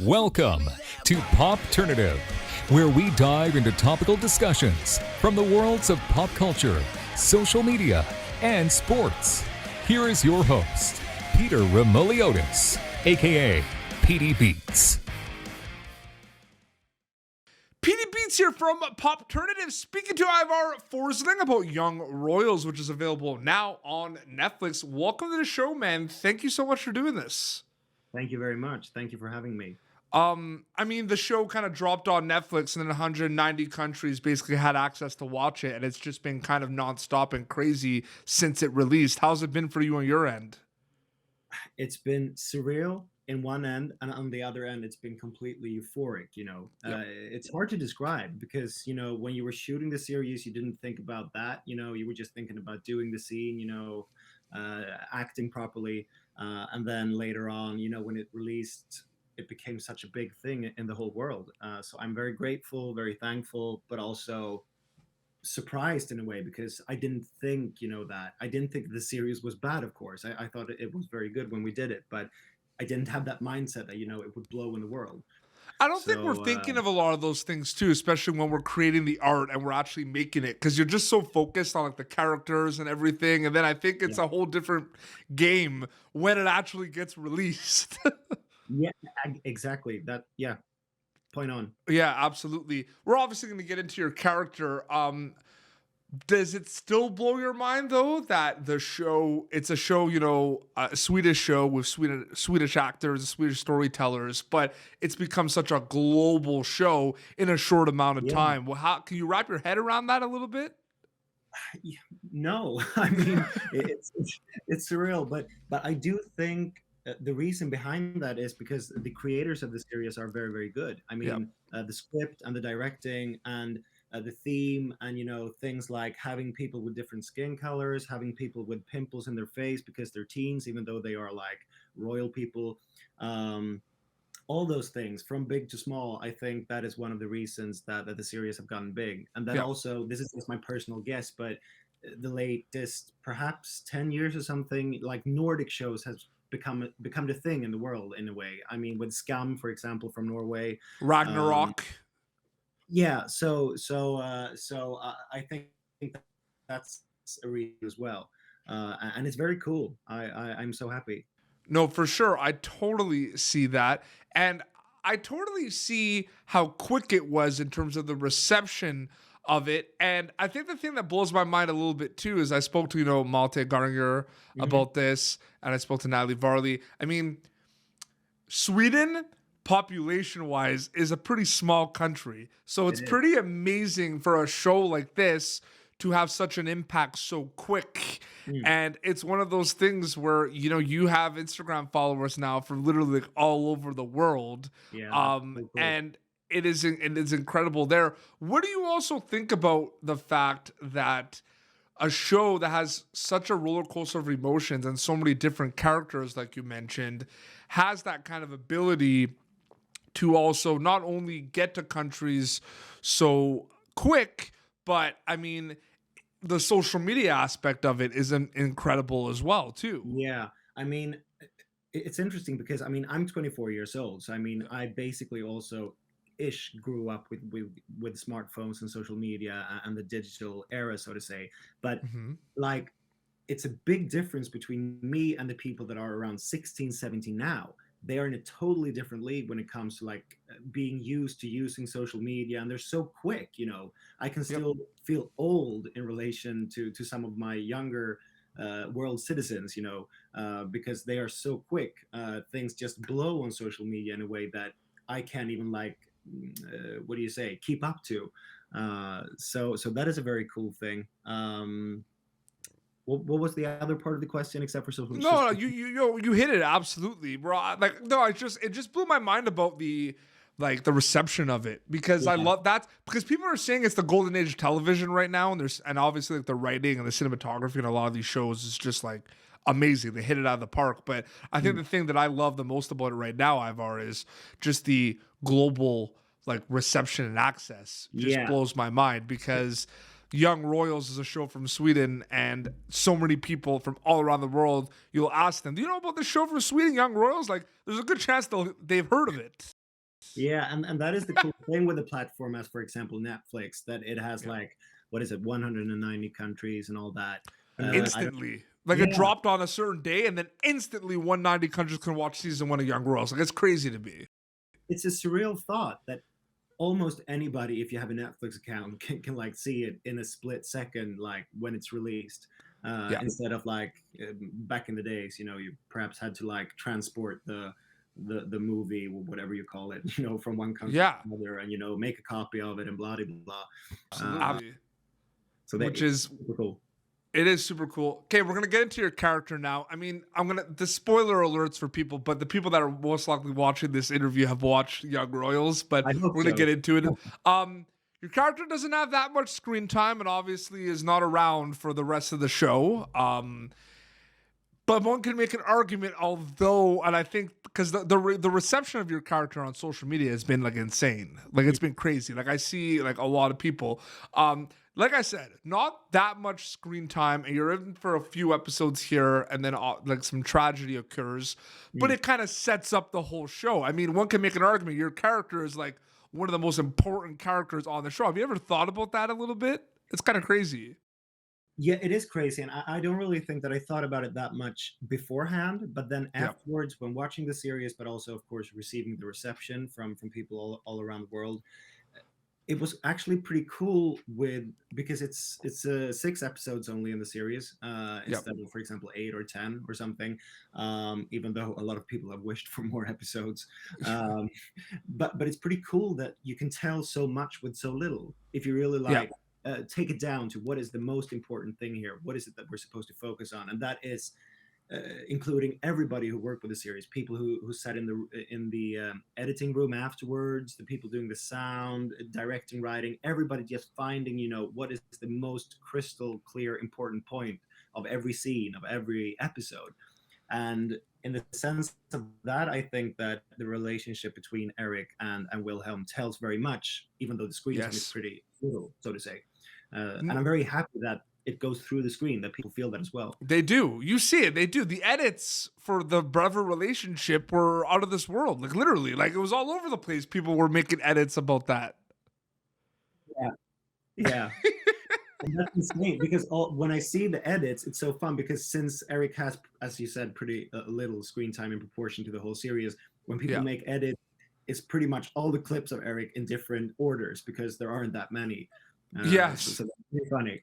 Welcome to Popternative, where we dive into topical discussions from the worlds of pop culture, social media, and sports. Here is your host, Peter Remoliotis, aka PD Beats. PD Beats here from Popternative, speaking to Ivar Forsling about Young Royals, which is available now on Netflix. Welcome to the show, man. Thank you so much for doing this. Thank you very much. Thank you for having me. The show kind of dropped on Netflix, and then 190 countries basically had access to watch it, and it's just been kind of nonstop and crazy since it released. How's it been for you on your end? It's been surreal in one end, and on the other end, it's been completely euphoric. It's hard to describe because when you were shooting the series, you didn't think about that. You were just thinking about doing the scene, acting properly, and then later on, when it released, it became such a big thing in the whole world. So I'm very grateful, very thankful, but also surprised in a way because I didn't think, I didn't think the series was bad. Of course, I thought it was very good when we did it, but I didn't have that mindset that it would blow in the world. I don't think we're thinking of a lot of those things too, especially when we're creating the art and we're actually making it, because you're just so focused on like the characters and everything, and then I think it's a whole different game when it actually gets released. Yeah, exactly. Point on. Yeah, absolutely. We're obviously going to get into your character. Does it still blow your mind though that it's a show, a Swedish show with Swedish actors, Swedish storytellers, but it's become such a global show in a short amount of time? Well, how can you wrap your head around that a little bit? No, I mean it's surreal, but I do think the reason behind that is because the creators of the series are very, very good. I mean, the script and the directing and the theme and things like having people with different skin colors, having people with pimples in their face because they're teens, even though they are like royal people. All those things from big to small, I think that is one of the reasons that the series have gotten big. And then also, this is just my personal guess, but the latest perhaps 10 years or something, like Nordic shows has become the thing in the world in a way. I mean, with Skam, for example, from Norway, Ragnarok. I think that's a read as well, and it's very cool. I'm so happy. No, for sure. I totally see that. And I totally see how quick it was in terms of the reception of it. And I think the thing that blows my mind a little bit too is I spoke to, Malte Garninger about this, and I spoke to Natalie Varley. I mean, Sweden, population-wise, is a pretty small country. So it's pretty amazing for a show like this to have such an impact so quick. And it's one of those things where, you have Instagram followers now from literally like all over the world. And it is incredible there. What do you also think about the fact that a show that has such a roller coaster of emotions and so many different characters, like you mentioned, has that kind of ability to also not only get to countries so quick, but I mean, the social media aspect of it is incredible as well, too. Yeah, I mean, it's interesting because I'm 24 years old, so I basically also grew up with smartphones and social media and the digital era, so to say. But like, it's a big difference between me and the people that are around 16, 17 now. They are in a totally different league when it comes to like being used to using social media, and they're so quick. I can still feel old in relation to some of my younger world citizens, because they are so quick. Things just blow on social media in a way that I can't even keep up to. So that is a very cool thing. What was the other part of the question except for social? No, you hit it absolutely, bro. It just blew my mind about the reception of it, because I love that, because people are saying it's the golden age of television right now, and obviously like the writing and the cinematography in a lot of these shows is just like amazing. They hit it out of the park. But I think the thing that I love the most about it right now, Ivar, is just the global like reception and access. Just blows my mind because Young Royals is a show from Sweden, and so many people from all around the world, you'll ask them, do you know about the show from Sweden, Young Royals? Like, there's a good chance they've heard of it. Yeah, and that is the cool thing with the platform, as for example Netflix, that it has Yeah. like, what is it, 190 countries and all that. Instantly. Like, Yeah. it dropped on a certain day, and then instantly 190 countries can watch season 1 of Young Royals. Like, it's crazy to me. It's a surreal thought that almost anybody, if you have a Netflix account, can like see it in a split second, like when it's released. Instead of like back in the days, you know, you perhaps had to like transport the movie, or whatever you call it, you know, from one country to another, and you know, make a copy of it and blah blah blah. Absolutely. So Which is super cool. It is super cool. Okay, we're gonna get into your character now. I mean, the spoiler alerts for people, but the people that are most likely watching this interview have watched Young Royals, but we're gonna get into it. Your character doesn't have that much screen time, and obviously is not around for the rest of the show. But one can make an argument, although, and I think because the reception of your character on social media has been like insane, like it's been crazy. Like I see like a lot of people. Like I said, not that much screen time, and you're in for a few episodes here, and then like some tragedy occurs, but it kind of sets up the whole show. I mean, one can make an argument your character is like one of the most important characters on the show. Have you ever thought about that a little bit? It's kind of crazy. Yeah, it is crazy, and I don't really think that I thought about it that much beforehand. But then afterwards, when watching the series, but also of course receiving the reception from people all around the world, it was actually pretty cool because it's 6 episodes only in the series instead of, for example, 8 or 10 or something. Even though a lot of people have wished for more episodes, but it's pretty cool that you can tell so much with so little if you really like. Take it down to what is the most important thing here. What is it that we're supposed to focus on? And that is including everybody who worked with the series, people who sat in the editing room afterwards, the people doing the sound, directing, writing, everybody just finding, you know, what is the most crystal clear important point of every scene, of every episode. And in the sense of that, I think that the relationship between Eric and Wilhelm tells very much, even though the screen time is pretty little, so to say. And I'm very happy that it goes through the screen, that people feel that as well. They do. You see it. They do. The edits for the brother relationship were out of this world. Like literally, like it was all over the place. People were making edits about that. Yeah. And that's insane because when I see the edits, it's so fun because since Eric has, as you said, pretty little screen time in proportion to the whole series, when people make edits, it's pretty much all the clips of Eric in different orders because there aren't that many. Yes. So that's pretty funny.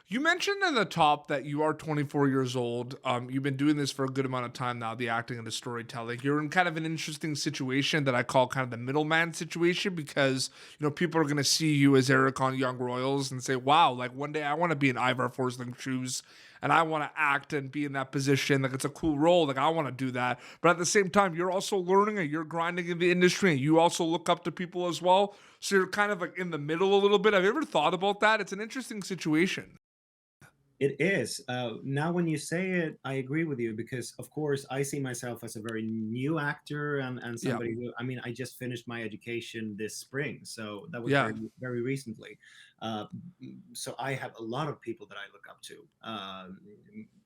You mentioned at the top that you are 24 years old. You've been doing this for a good amount of time now, the acting and the storytelling. You're in kind of an interesting situation that I call kind of the middleman situation because, you know, people are going to see you as Eric on Young Royals and say, wow, like one day I want to be in Ivar Forsling shoes and I want to act and be in that position. Like it's a cool role. Like I want to do that. But at the same time, you're also learning and you're grinding in the industry and you also look up to people as well. So you're kind of like in the middle a little bit. Have you ever thought about that? It's an interesting situation. It is. Now, when you say it, I agree with you because, of course, I see myself as a very new actor and somebody who, I mean, I just finished my education this spring. So that was very, very recently. So I have a lot of people that I look up to,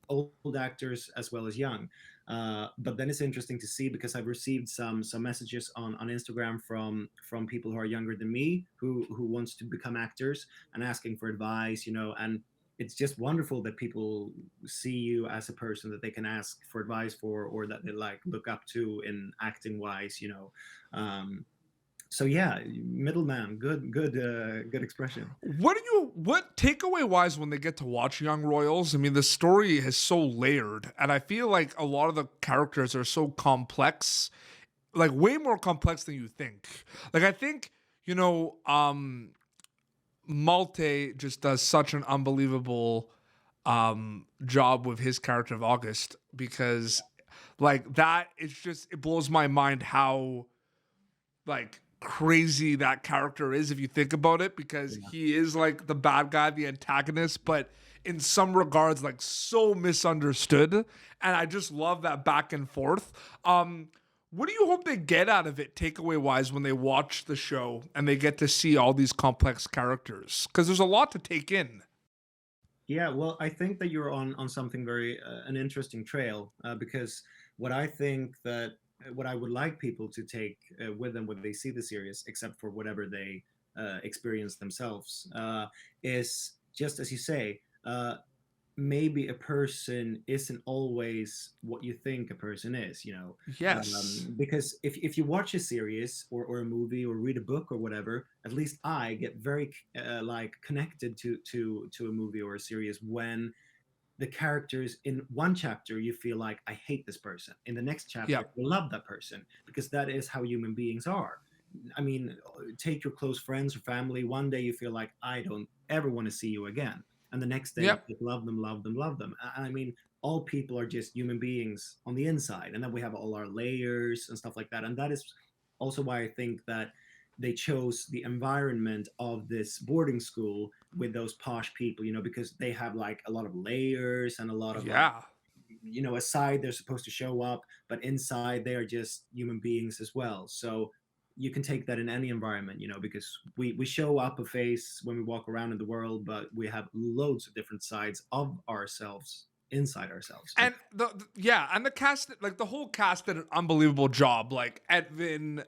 old actors as well as young. But then it's interesting to see because I've received some messages on Instagram from people who are younger than me who wants to become actors and asking for advice, you know, and it's just wonderful that people see you as a person that they can ask for advice for, or that they like look up to in acting wise, you know. So yeah, middleman, good expression. What takeaway wise when they get to watch Young Royals? I mean, the story is so layered, and I feel like a lot of the characters are so complex, like way more complex than you think. Like I think, you know, Malte just does such an unbelievable job with his character of August because like that it blows my mind how like crazy that character is if you think about it because he is like the bad guy, the antagonist, but in some regards like so misunderstood, and I just love that back and forth. What do you hope they get out of it, takeaway wise, when they watch the show and they get to see all these complex characters? Because there's a lot to take in. Yeah, well, I think that you're on something very an interesting trail, because what I think that what I would like people to take with them when they see the series, except for whatever they experience themselves, is just as you say. Maybe a person isn't always what you think a person is, Yes. because if you watch a series or a movie or read a book or whatever, at least I get very like connected to a movie or a series when the characters in one chapter you feel like I hate this person, in the next chapter Yep. you love that person, because that is how human beings are. I mean, take your close friends or family. One day you feel like I don't ever want to see you again, and the next day you Yep. just love them, love them, love them. And I mean, all people are just human beings on the inside, and then we have all our layers and stuff like that. And that is also why I think that they chose the environment of this boarding school with those posh people, because they have like a lot of layers and a lot of like, Yeah. aside they're supposed to show up, but inside they are just human beings as well. So you can take that in any environment, because we show up a face when we walk around in the world, but we have loads of different sides of ourselves inside ourselves. And yeah, and the cast, like the whole cast did an unbelievable job. Like Edvin,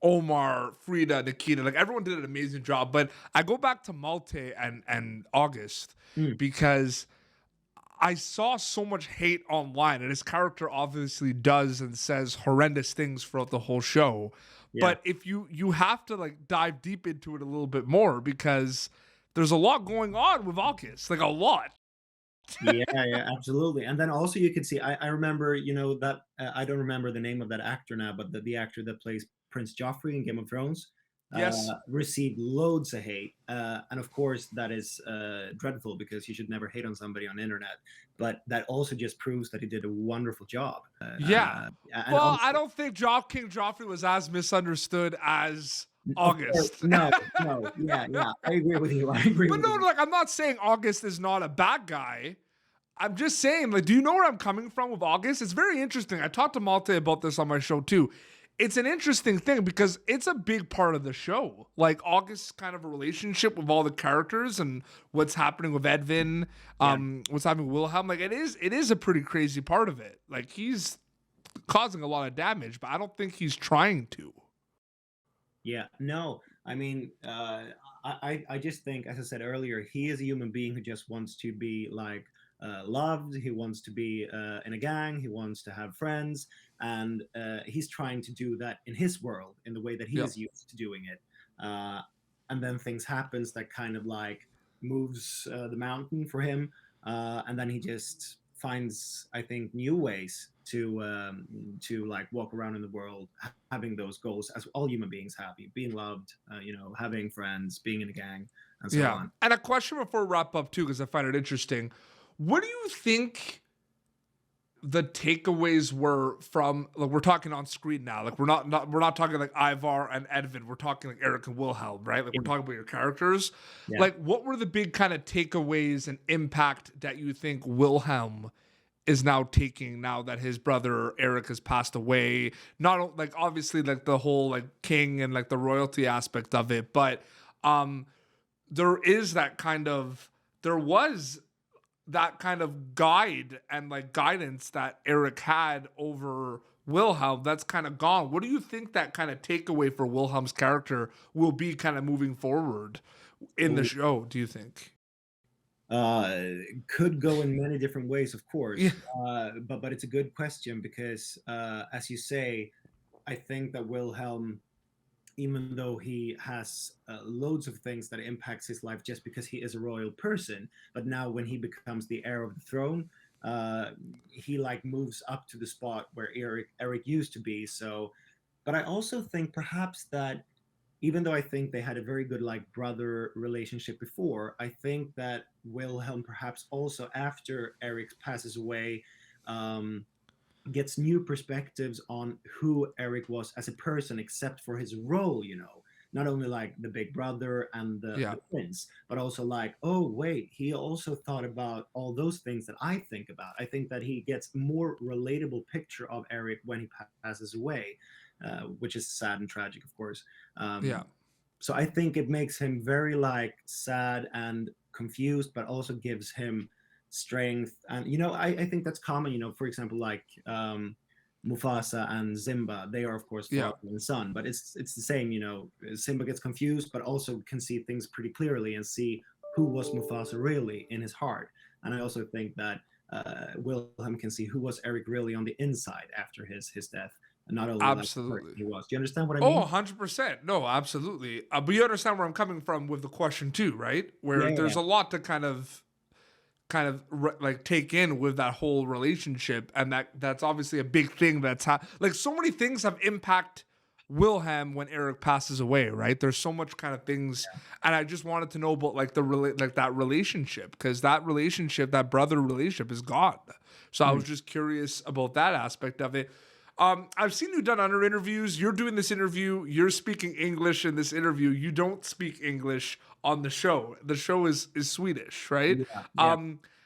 Omar, Frida, Nikita, like everyone did an amazing job. But I go back to Malte and August Mm, because I saw so much hate online, and his character obviously does and says horrendous things throughout the whole show. yeah. But if you have to like dive deep into it a little bit more because there's a lot going on with August, like a lot. Yeah, yeah, absolutely. And then also you can see, I remember, that I don't remember the name of that actor now, but the actor that plays Prince Joffrey in Game of Thrones Yes. received loads of hate. And of course, that is dreadful, because you should never hate on somebody on the internet. But that also just proves that he did a wonderful job. Yeah. And Well, I also, don't think King Joffrey was as misunderstood as of course, August. no, no, yeah, yeah, I agree with you. I agree But with no, you. like I'm not saying August is not a bad guy. I'm just saying, like, do you know where I'm coming from with August? It's very interesting. I talked to Malte about this on my show too. It's an interesting thing because it's a big part of the show. Like August's kind of a relationship with all the characters and what's happening with Edvin, Yeah. what's happening with Wilhelm. Like it is a pretty crazy part of it. Like he's causing a lot of damage, but I don't think he's trying to. Yeah, no, I mean, I just think, as I said earlier, he is a human being who just wants to be like loved. He wants to be in a gang. He wants to have friends, and he's trying to do that in his world in the way that he Yep. is used to doing it. Uh, and then things happens that kind of like moves the mountain for him, and then he just finds, I think, new ways to like walk around in the world, having those goals as all human beings have, being loved, having friends, being in a gang, and so Yeah. on. And a question before we wrap up too, because I find it interesting. What do you think the takeaways were from, like, we're talking on screen now, like we're not talking like Ivar and Edvin, we're talking like Eric and Wilhelm, right? Like we're Yeah, talking about your characters. yeah. Like what were the big kind of takeaways and impact that you think Wilhelm is now taking now that his brother Eric has passed away? Like obviously like the whole like king and like the royalty aspect of it, but there is that kind of, there was that kind of guide and like guidance that Eric had over Wilhelm that's kind of gone. What do you think that kind of takeaway for Wilhelm's character will be kind of moving forward in the Oh, show, do you think? uh, could go in many different ways, of Yeah. course. But it's a good question, because, as you say, I think that Wilhelm, even though he has loads of things that impacts his life just because he is a royal person, but now when he becomes the heir of the throne, uh, he like moves up to the spot where Eric used to be. So, but I also think perhaps that, even though I think they had a very good like brother relationship before, I think that Wilhelm perhaps also after Eric passes away, um, gets new perspectives on who Eric was as a person, except for his role. not only like the big brother and Yeah. the prince, but also like, oh wait, he also thought about all those things that I think about. I think that he gets more relatable picture of Eric when he passes away, which is sad and tragic, of course. Yeah. So I think it makes him very like sad and confused, but also gives him strength. And I think that's common. For example, like Mufasa and Simba, they are of course Yeah. father and son, but it's the same. Simba gets confused, but also can see things pretty clearly and see who was Mufasa really in his heart. And I also think that Wilhelm can see who was Eric really on the inside after his death, and not only like the person Absolutely. he was. Do you understand what I Oh, mean? 100%. No, absolutely. But you understand where I'm coming from with the question too, right? Where Yeah, there's a lot to like take in with that whole relationship, and that's obviously a big thing like so many things have impact Wilhelm when Eric passes away, right? There's so much kind of things, and I just wanted to know about like that relationship, because that brother relationship is gone. So I was just curious about that aspect of it. I've seen you done other interviews. You're doing this interview. You're speaking English in this interview. You don't speak English on the show. The show is Swedish, right? Yeah.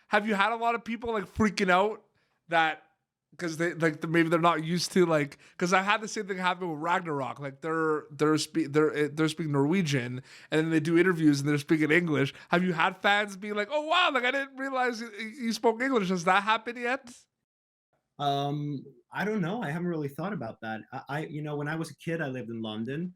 Have you had a lot of people like freaking out that because maybe they're not used to like, because I had the same thing happen with Ragnarok. Like they're speaking Norwegian, and then they do interviews and they're speaking English. Have you had fans be like, "Oh wow, like I didn't realize you spoke English"? Has that happened yet? I don't know. I haven't really thought about that. When I was a kid, I lived in London.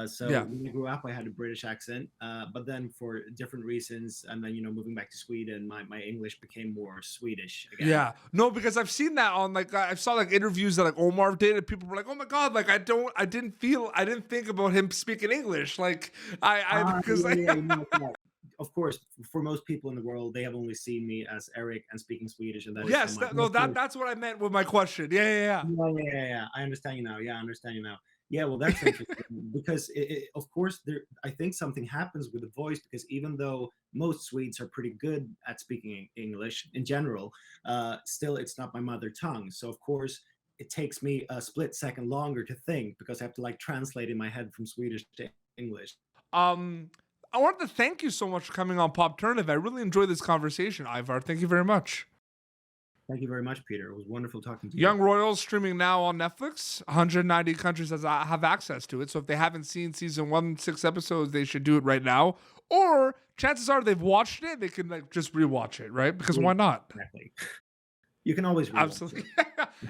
So Yeah. when I grew up, I had a British accent. But then for different reasons, and then moving back to Sweden, my English became more Swedish again. Yeah, no, because I've seen that on like I saw like interviews that like Omar did, and people were like, "Oh my god, like I didn't think about him speaking English." Like because Of course, for most people in the world, they have only seen me as Eric and speaking Swedish, and that is yes, so much. that's what I meant with my question. Yeah. Yeah. I understand you now. Yeah, I understand you now. Yeah, well, that's interesting because, of course, I think something happens with the voice, because even though most Swedes are pretty good at speaking English in general, still it's not my mother tongue. So, of course, it takes me a split second longer to think, because I have to like translate in my head from Swedish to English. I wanted to thank you so much for coming on Popternative. I really enjoyed this conversation, Ivar. Thank you very much. Thank you very much, Peter. It was wonderful talking to you. Young Royals streaming now on Netflix. 190 countries have access to it. So if they haven't seen season 1, 6 episodes, they should do it right now. Or chances are they've watched it. They can like just rewatch it, right? Because why not? Exactly. You can always rewatch Absolutely.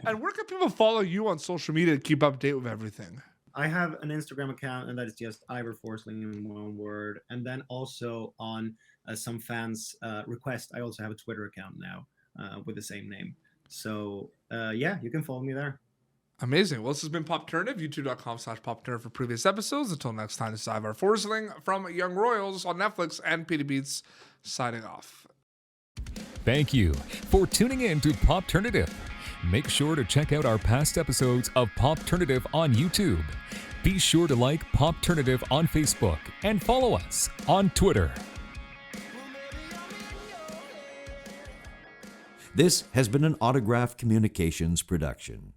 And where can people follow you on social media to keep up to date with everything? I have an Instagram account, and that is just Ivar Forsling in one word. And then also on some fans' request, I also have a Twitter account now with the same name. So yeah, you can follow me there. Amazing. Well, this has been Popternative, youtube.com/Popternative for previous episodes. Until next time, this is Ivar Forsling from Young Royals on Netflix, and Peter Beats signing off. Thank you for tuning in to Popternative. Make sure to check out our past episodes of Popternative on YouTube. Be sure to like Popternative on Facebook and follow us on Twitter. This has been an Autograph Communications production.